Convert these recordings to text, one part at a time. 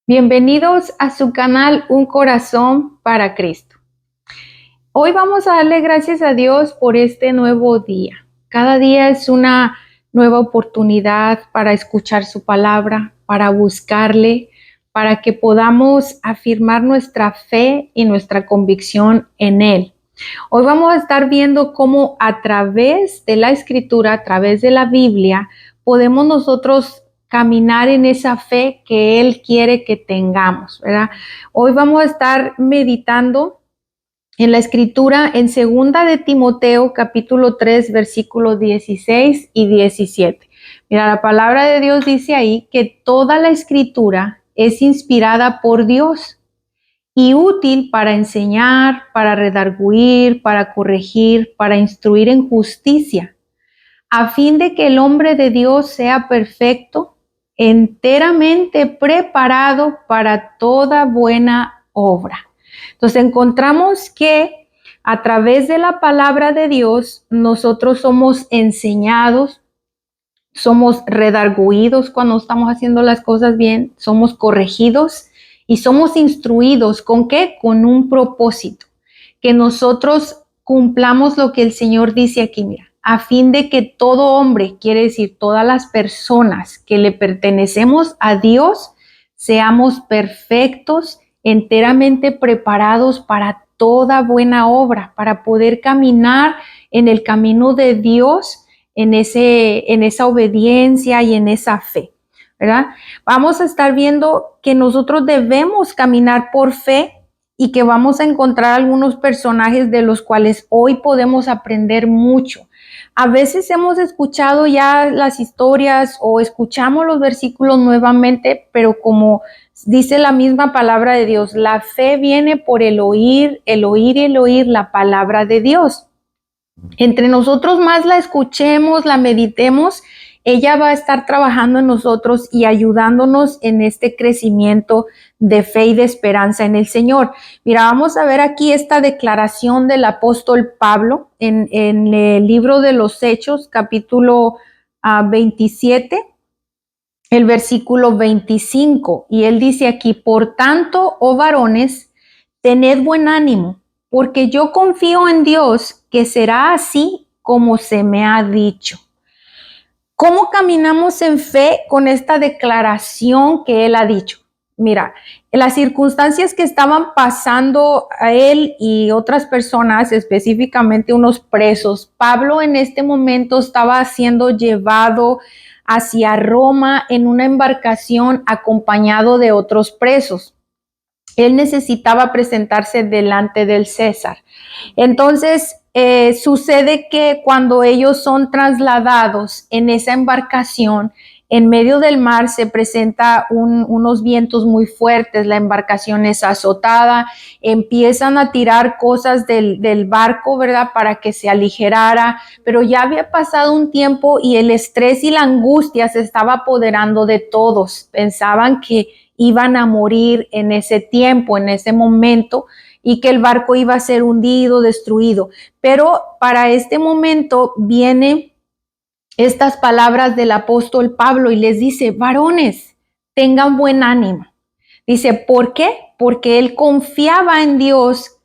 Bienvenidos a su canal Un Corazón para Cristo. Hoy vamos a darle gracias a Dios por este nuevo día. Cada día es una nueva oportunidad para escuchar su palabra, para buscarle, para que podamos afirmar nuestra fe y nuestra convicción en Él. Hoy vamos a estar viendo cómo a través de la Escritura, a través de la Biblia, podemos nosotros caminar en esa fe que Él quiere que tengamos, ¿verdad? Hoy vamos a estar meditando en la Escritura en 2 de Timoteo, capítulo 3, versículos 16 y 17. Mira, la palabra de Dios dice ahí que toda la Escritura es inspirada por Dios y útil para enseñar, para redarguir, para corregir, para instruir en justicia, a fin de que el hombre de Dios sea perfecto, enteramente preparado para toda buena obra. Entonces encontramos que a través de la palabra de Dios nosotros somos enseñados, somos redarguidos cuando estamos haciendo las cosas bien, somos corregidos y somos instruidos. ¿Con qué? Con un propósito, que nosotros cumplamos lo que el Señor dice aquí, mira, a fin de que todo hombre, quiere decir todas las personas que le pertenecemos a Dios, seamos perfectos, enteramente preparados para toda buena obra, para poder caminar en el camino de Dios, en esa obediencia y en esa fe, ¿verdad? Vamos a estar viendo que nosotros debemos caminar por fe y que vamos a encontrar algunos personajes de los cuales hoy podemos aprender mucho. A veces hemos escuchado ya las historias o escuchamos los versículos nuevamente, pero como dice la misma palabra de Dios, la fe viene por el oír y el oír la palabra de Dios. Entre nosotros más la escuchemos, la meditemos, ella va a estar trabajando en nosotros y ayudándonos en este crecimiento de fe y de esperanza en el Señor. Mira, vamos a ver aquí esta declaración del apóstol Pablo en el libro de los Hechos, capítulo 27, el versículo 25. Y él dice aquí, por tanto, oh varones, tened buen ánimo, porque yo confío en Dios que será así como se me ha dicho. ¿Cómo caminamos en fe con esta declaración que él ha dicho? Mira, las circunstancias que estaban pasando a él y otras personas, específicamente unos presos, Pablo en este momento estaba siendo llevado hacia Roma en una embarcación acompañado de otros presos. Él necesitaba presentarse delante del César. Entonces, sucede que cuando ellos son trasladados en esa embarcación, en medio del mar se presenta unos vientos muy fuertes, la embarcación es azotada, empiezan a tirar cosas del barco, ¿verdad? Para que se aligerara, pero ya había pasado un tiempo y el estrés y la angustia se estaba apoderando de todos. Pensaban que iban a morir en ese tiempo, en ese momento, y que el barco iba a ser hundido, destruido. Pero para este momento vienen estas palabras del apóstol Pablo y les dice, varones, tengan buen ánimo. Dice, ¿por qué? Porque él confiaba en Dios,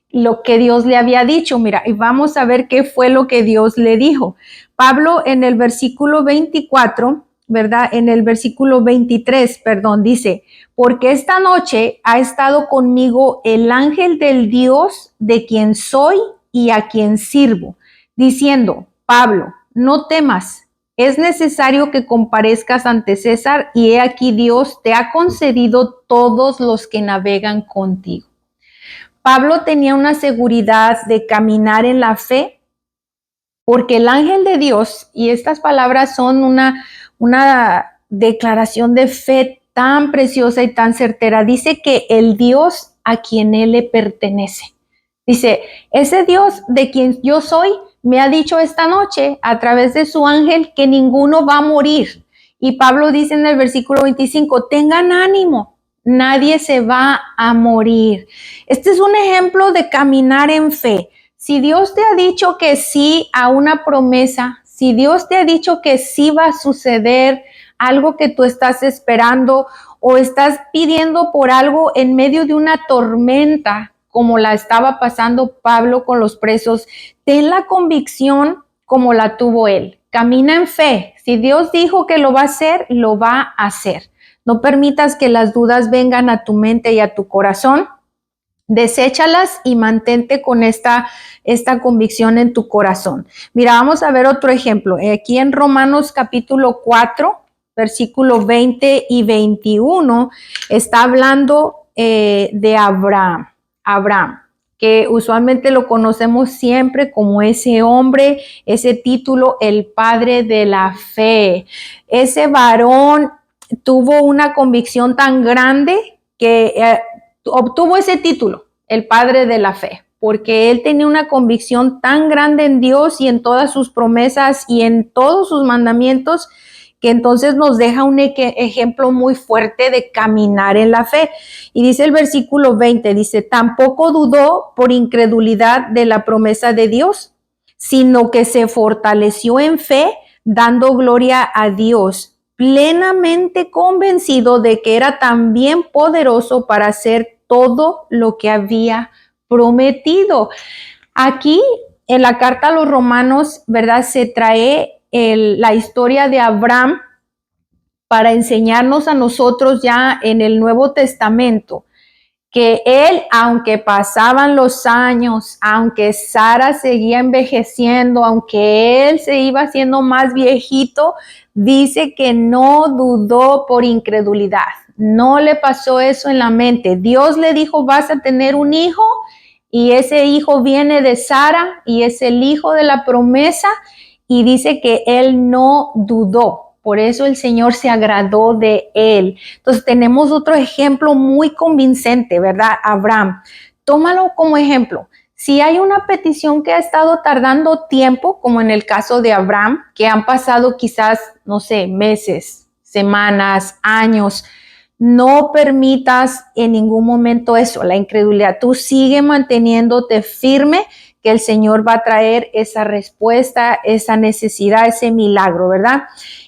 lo que Dios le había dicho. Mira, y vamos a ver qué fue lo que Dios le dijo. Pablo en el versículo 24, ¿verdad? En el versículo 23, perdón, dice, porque esta noche ha estado conmigo el ángel del Dios de quien soy y a quien sirvo, diciendo, Pablo, no temas, es necesario que comparezcas ante César y he aquí Dios te ha concedido todos los que navegan contigo. Pablo tenía una seguridad de caminar en la fe porque el ángel de Dios, y estas palabras son una declaración de fe tan preciosa y tan certera, dice que el Dios a quien él le pertenece. Dice, ese Dios de quien yo soy me ha dicho esta noche a través de su ángel que ninguno va a morir. Y Pablo dice en el versículo 25, tengan ánimo, nadie se va a morir. Este es un ejemplo de caminar en fe. Si Dios te ha dicho que sí a una promesa, si Dios te ha dicho que sí va a suceder algo que tú estás esperando, o estás pidiendo por algo en medio de una tormenta, como la estaba pasando Pablo con los presos, ten la convicción como la tuvo él. Camina en fe. Si Dios dijo que lo va a hacer, lo va a hacer. No permitas que las dudas vengan a tu mente y a tu corazón. Deséchalas y mantente con esta convicción en tu corazón. Mira, vamos a ver otro ejemplo. Aquí en Romanos capítulo 4, versículo 20 y 21, está hablando de Abraham. Abraham, que usualmente lo conocemos siempre como ese hombre, ese título, el padre de la fe. Ese varón tuvo una convicción tan grande que obtuvo ese título, el padre de la fe, porque él tenía una convicción tan grande en Dios y en todas sus promesas y en todos sus mandamientos, que entonces nos deja un ejemplo muy fuerte de caminar en la fe. Y dice el versículo 20, dice, tampoco dudó por incredulidad de la promesa de Dios, sino que se fortaleció en fe, dando gloria a Dios, plenamente convencido de que era también poderoso para hacer todo lo que había prometido. Aquí en la carta a los Romanos, ¿verdad? Se trae la historia de Abraham para enseñarnos a nosotros ya en el Nuevo Testamento que él, aunque pasaban los años, aunque Sara seguía envejeciendo, aunque él se iba haciendo más viejito, dice que no dudó por incredulidad. No le pasó eso en la mente. Dios le dijo, vas a tener un hijo y ese hijo viene de Sara y es el hijo de la promesa, y dice que él no dudó. Por eso el Señor se agradó de él. Entonces tenemos otro ejemplo muy convincente, ¿verdad? Abraham. Tómalo como ejemplo. Si hay una petición que ha estado tardando tiempo, como en el caso de Abraham, que han pasado quizás, no sé, meses, semanas, años, no permitas en ningún momento eso, la incredulidad. Tú sigue manteniéndote firme, que el Señor va a traer esa respuesta, esa necesidad, ese milagro, ¿verdad?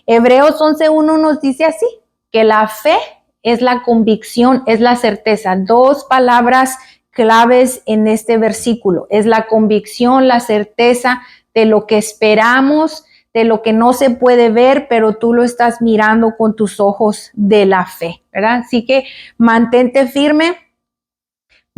Hebreos 11:1 nos dice así, que la fe es la convicción, es la certeza. Dos palabras claves en este versículo. Es la convicción, la certeza de lo que esperamos, de lo que no se puede ver, pero tú lo estás mirando con tus ojos de la fe, ¿verdad? Así que mantente firme.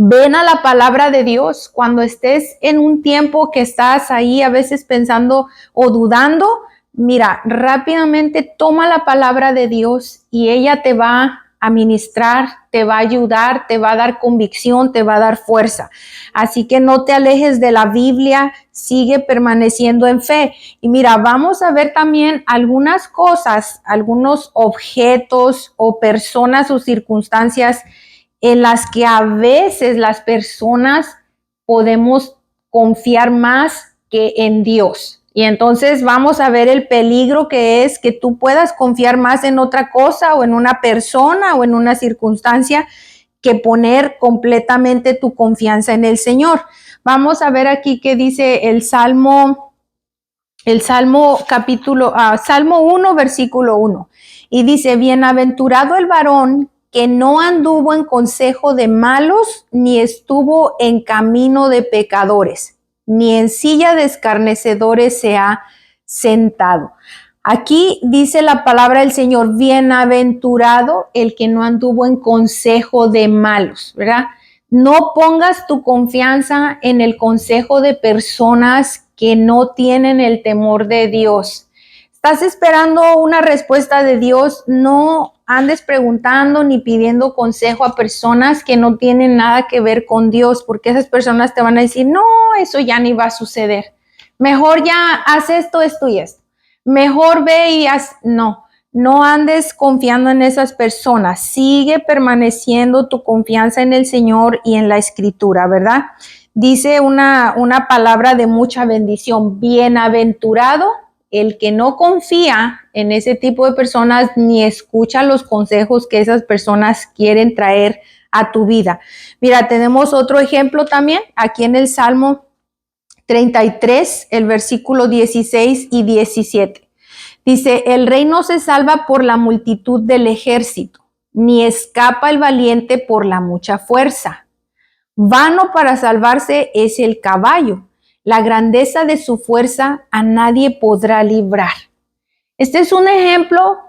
Ven a la palabra de Dios cuando estés en un tiempo que estás ahí a veces pensando o dudando. Mira, rápidamente toma la palabra de Dios y ella te va a ministrar, te va a ayudar, te va a dar convicción, te va a dar fuerza. Así que no te alejes de la Biblia, sigue permaneciendo en fe. Y mira, vamos a ver también algunas cosas, algunos objetos o personas o circunstancias en las que a veces las personas podemos confiar más que en Dios. Y entonces vamos a ver el peligro que es que tú puedas confiar más en otra cosa o en una persona o en una circunstancia que poner completamente tu confianza en el Señor. Vamos a ver aquí qué dice el Salmo capítulo, Salmo 1, versículo 1. Y dice, bienaventurado el varón que no anduvo en consejo de malos, ni estuvo en camino de pecadores, ni en silla de escarnecedores se ha sentado. Aquí dice la palabra del Señor, bienaventurado el que no anduvo en consejo de malos, ¿verdad? No pongas tu confianza en el consejo de personas que no tienen el temor de Dios. ¿Estás esperando una respuesta de Dios? No andes preguntando ni pidiendo consejo a personas que no tienen nada que ver con Dios, porque esas personas te van a decir, no, eso ya ni va a suceder. Mejor ya haz esto, esto y esto. Mejor ve y haz. No andes confiando en esas personas. Sigue permaneciendo tu confianza en el Señor y en la Escritura, ¿verdad? Dice una palabra de mucha bendición. Bienaventurado el que no confía en ese tipo de personas ni escucha los consejos que esas personas quieren traer a tu vida. Mira, tenemos otro ejemplo también aquí en el Salmo 33, el versículo 16 y 17. Dice, el rey no se salva por la multitud del ejército, ni escapa el valiente por la mucha fuerza. Vano para salvarse es el caballo. La grandeza de su fuerza a nadie podrá librar. Este es un ejemplo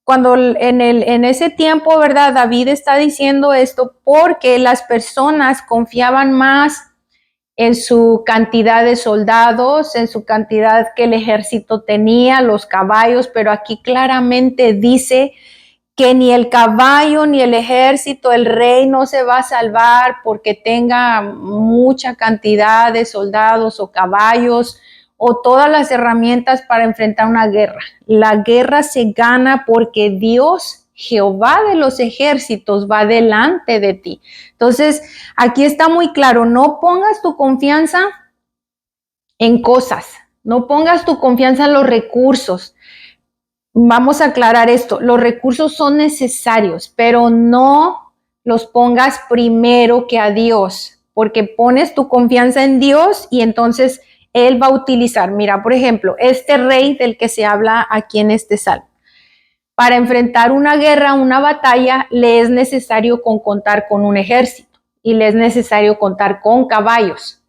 cuando en ese tiempo, ¿verdad? David está diciendo esto porque las personas confiaban más en su cantidad de soldados, en su cantidad que el ejército tenía, los caballos, pero aquí claramente dice que ni el caballo ni el ejército, el rey no se va a salvar porque tenga mucha cantidad de soldados o caballos o todas las herramientas para enfrentar una guerra. La guerra se gana porque Dios, Jehová de los ejércitos, va delante de ti. Entonces, aquí está muy claro, no pongas tu confianza en cosas, no pongas tu confianza en los recursos. Vamos a aclarar esto, los recursos son necesarios, pero no los pongas primero que a Dios, porque pones tu confianza en Dios y entonces Él va a utilizar. Mira, por ejemplo, este rey del que se habla aquí en este salmo. Para enfrentar una guerra, una batalla, le es necesario contar con un ejército y le es necesario contar con caballos.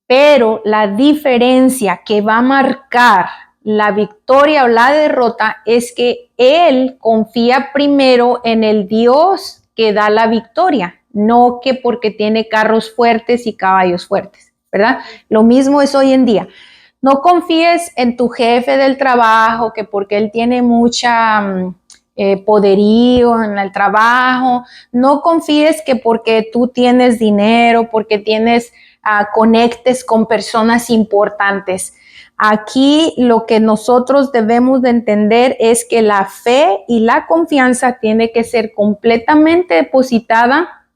Pero la diferencia que va a marcar la victoria o la derrota es que él confía primero en el Dios que da la victoria, no que porque tiene carros fuertes y caballos fuertes, ¿verdad? Lo mismo es hoy en día. No confíes en tu jefe del trabajo, que porque él tiene mucha poderío en el trabajo. No confíes que porque tú tienes dinero, porque tienes conectes con personas importantes. Aquí lo que nosotros debemos de entender es que la fe y la confianza tiene que ser completamente depositada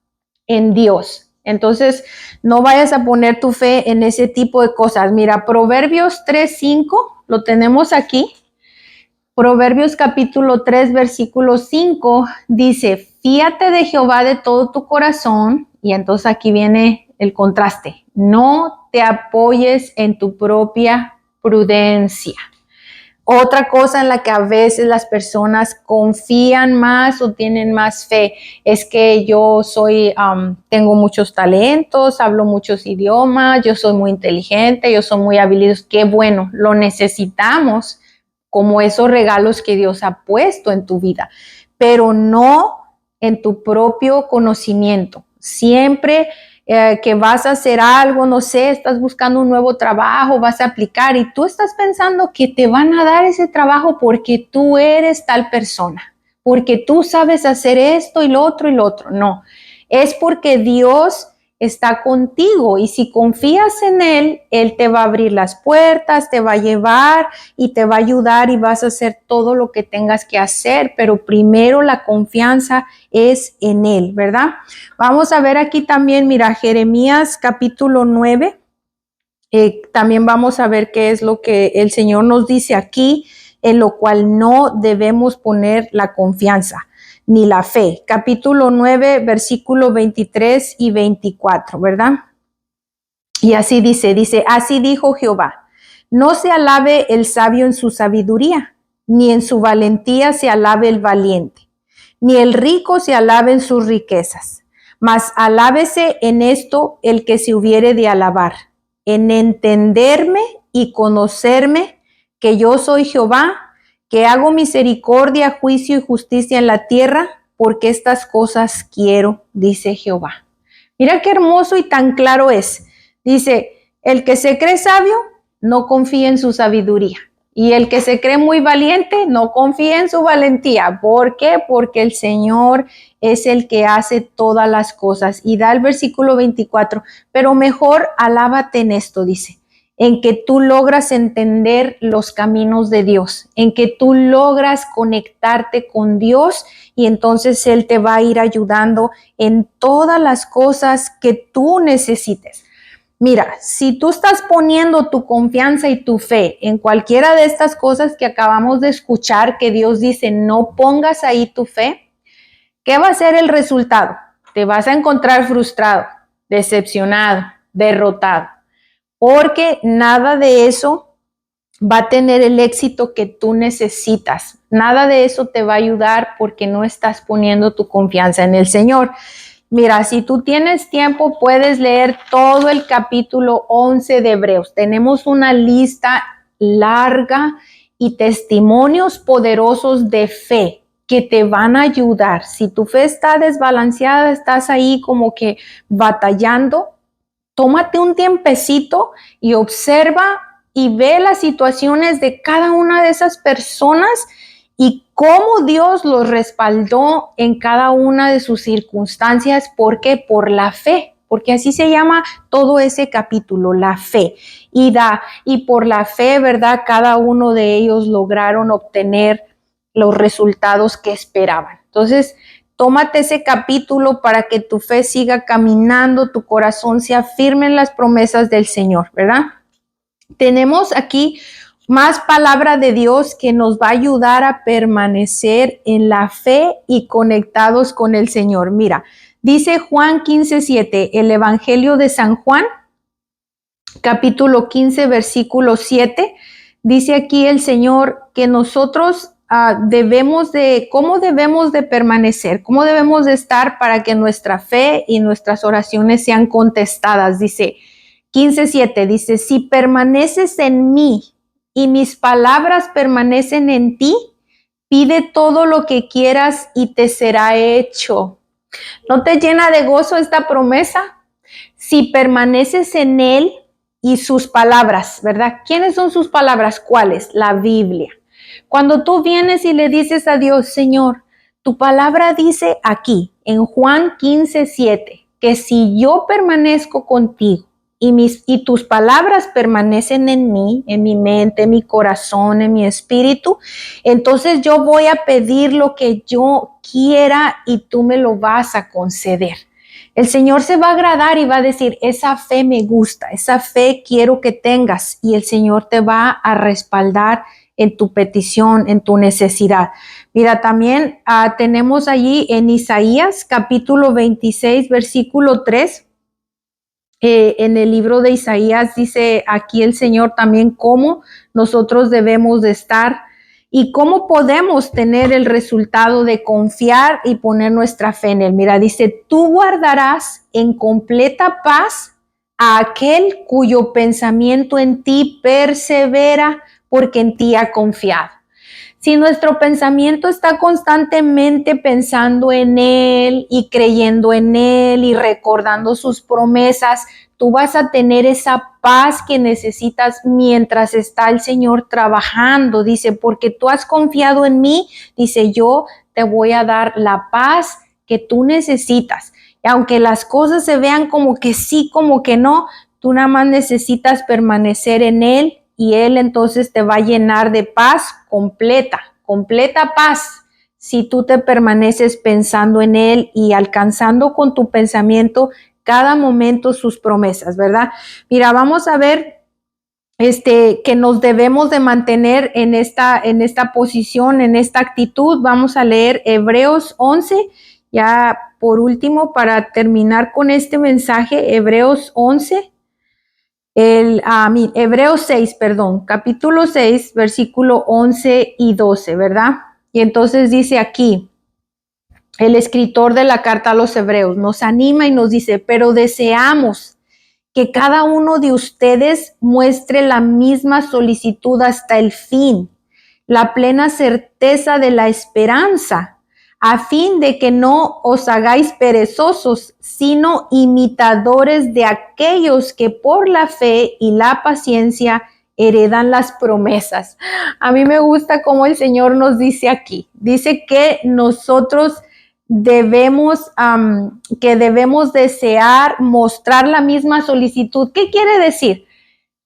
en Dios. Entonces, no vayas a poner tu fe en ese tipo de cosas. Mira, Proverbios 3:5, lo tenemos aquí. Proverbios capítulo 3, versículo 5, dice, fíate de Jehová de todo tu corazón. Y entonces aquí viene el contraste. No te apoyes en tu propia prudencia. Otra cosa en la que a veces las personas confían más o tienen más fe es que yo tengo muchos talentos, hablo muchos idiomas, yo soy muy inteligente, yo soy muy habilidoso. Qué bueno, lo necesitamos como esos regalos que Dios ha puesto en tu vida, pero no en tu propio conocimiento. Siempre que vas a hacer algo, no sé, estás buscando un nuevo trabajo, vas a aplicar y tú estás pensando que te van a dar ese trabajo porque tú eres tal persona, porque tú sabes hacer esto y lo otro y lo otro. No, es porque Dios está contigo y si confías en Él, Él te va a abrir las puertas, te va a llevar y te va a ayudar y vas a hacer todo lo que tengas que hacer, pero primero la confianza es en Él, ¿verdad? Vamos a ver aquí también, mira, Jeremías capítulo 9, también vamos a ver qué es lo que el Señor nos dice aquí, en lo cual no debemos poner la confianza ni la fe. Capítulo 9, versículo 23 y 24, ¿verdad? Y así dice, así dijo Jehová, no se alabe el sabio en su sabiduría, ni en su valentía se alabe el valiente, ni el rico se alabe en sus riquezas, mas alábese en esto el que se hubiere de alabar, en entenderme y conocerme que yo soy Jehová, que hago misericordia, juicio y justicia en la tierra, porque estas cosas quiero, dice Jehová. Mira qué hermoso y tan claro es. Dice, el que se cree sabio, no confía en su sabiduría. Y el que se cree muy valiente, no confía en su valentía. ¿Por qué? Porque el Señor es el que hace todas las cosas. Y da el versículo 24, pero mejor alábate en esto, dice, en que tú logras entender los caminos de Dios, en que tú logras conectarte con Dios y entonces Él te va a ir ayudando en todas las cosas que tú necesites. Mira, si tú estás poniendo tu confianza y tu fe en cualquiera de estas cosas que acabamos de escuchar, que Dios dice, no pongas ahí tu fe, ¿qué va a ser el resultado? Te vas a encontrar frustrado, decepcionado, derrotado, porque nada de eso va a tener el éxito que tú necesitas. Nada de eso te va a ayudar porque no estás poniendo tu confianza en el Señor. Mira, si tú tienes tiempo, puedes leer todo el capítulo 11 de Hebreos. Tenemos una lista larga y testimonios poderosos de fe que te van a ayudar. Si tu fe está desbalanceada, estás ahí como que batallando, tómate un tiempecito y observa y ve las situaciones de cada una de esas personas y cómo Dios los respaldó en cada una de sus circunstancias. ¿Por qué? Por la fe, porque así se llama todo ese capítulo, la fe. Y por la fe, ¿verdad? Cada uno de ellos lograron obtener los resultados que esperaban. Entonces, tómate ese capítulo para que tu fe siga caminando, tu corazón se afirme en las promesas del Señor, ¿verdad? Tenemos aquí más palabra de Dios que nos va a ayudar a permanecer en la fe y conectados con el Señor. Mira, dice Juan 15:7, el Evangelio de San Juan, capítulo 15, versículo 7, dice aquí el Señor que nosotros cómo debemos de permanecer, cómo debemos de estar para que nuestra fe y nuestras oraciones sean contestadas. Dice 15:7, dice, si permaneces en mí y mis palabras permanecen en ti, pide todo lo que quieras y te será hecho. ¿No te llena de gozo esta promesa? Si permaneces en él y sus palabras, ¿verdad? ¿Quiénes son sus palabras? ¿Cuáles? La Biblia. Cuando tú vienes y le dices a Dios, Señor, tu palabra dice aquí, en Juan 15:7, que si yo permanezco contigo y tus palabras permanecen en mí, en mi mente, en mi corazón, en mi espíritu, entonces yo voy a pedir lo que yo quiera y tú me lo vas a conceder. El Señor se va a agradar y va a decir, esa fe me gusta, esa fe quiero que tengas, y el Señor te va a respaldar en tu petición, en tu necesidad. Mira, también tenemos allí en Isaías capítulo 26, versículo 3. En el libro de Isaías dice aquí el Señor también cómo nosotros debemos de estar y cómo podemos tener el resultado de confiar y poner nuestra fe en Él. Mira, dice, tú guardarás en completa paz a aquel cuyo pensamiento en ti persevera porque en ti ha confiado. Si nuestro pensamiento está constantemente pensando en Él y creyendo en Él y recordando sus promesas, tú vas a tener esa paz que necesitas mientras está el Señor trabajando. Dice, porque tú has confiado en mí, dice, yo te voy a dar la paz que tú necesitas. Y aunque las cosas se vean como que sí, como que no, tú nada más necesitas permanecer en Él. Y Él entonces te va a llenar de paz completa paz, si tú te permaneces pensando en Él y alcanzando con tu pensamiento cada momento sus promesas, ¿verdad? Mira, vamos a ver que nos debemos de mantener en esta posición, en esta actitud. Vamos a leer Hebreos 11, ya por último, para terminar con este mensaje, Hebreos 11. Hebreos 6, perdón, capítulo 6, versículo 11 y 12, ¿verdad? Y entonces dice aquí, el escritor de la carta a los Hebreos nos anima y nos dice, pero deseamos que cada uno de ustedes muestre la misma solicitud hasta el fin, la plena certeza de la esperanza, a fin de que no os hagáis perezosos, sino imitadores de aquellos que por la fe y la paciencia heredan las promesas. A mí me gusta cómo el Señor nos dice aquí. Dice que nosotros debemos desear mostrar la misma solicitud. ¿Qué quiere decir?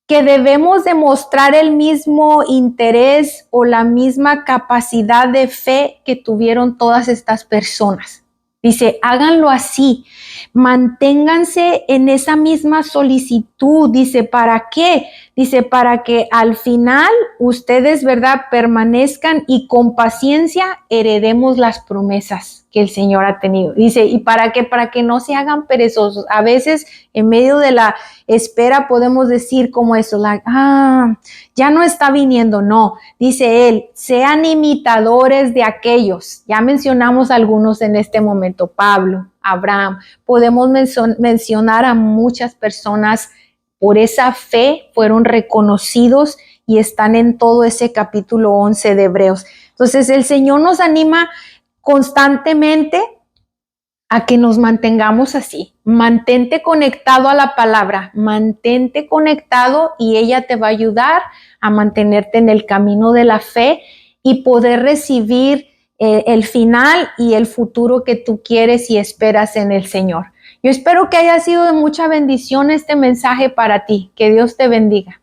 Que debemos demostrar el mismo interés o la misma capacidad de fe que tuvieron todas estas personas. Dice, háganlo así, manténganse en esa misma solicitud. Dice, ¿para qué? Dice, para que al final ustedes, ¿verdad?, permanezcan y con paciencia heredemos las promesas que el Señor ha tenido. Dice, ¿y para qué? Para que no se hagan perezosos. A veces en medio de la espera podemos decir como eso, ya no está viniendo. No, dice él, sean imitadores de aquellos. Ya mencionamos algunos en este momento, Pablo, Abraham. Podemos mencionar a muchas personas. Por esa fe fueron reconocidos y están en todo ese capítulo 11 de Hebreos. Entonces el Señor nos anima constantemente a que nos mantengamos así. Mantente conectado a la palabra, mantente conectado y ella te va a ayudar a mantenerte en el camino de la fe y poder recibir el final y el futuro que tú quieres y esperas en el Señor. Yo espero que haya sido de mucha bendición este mensaje para ti. Que Dios te bendiga.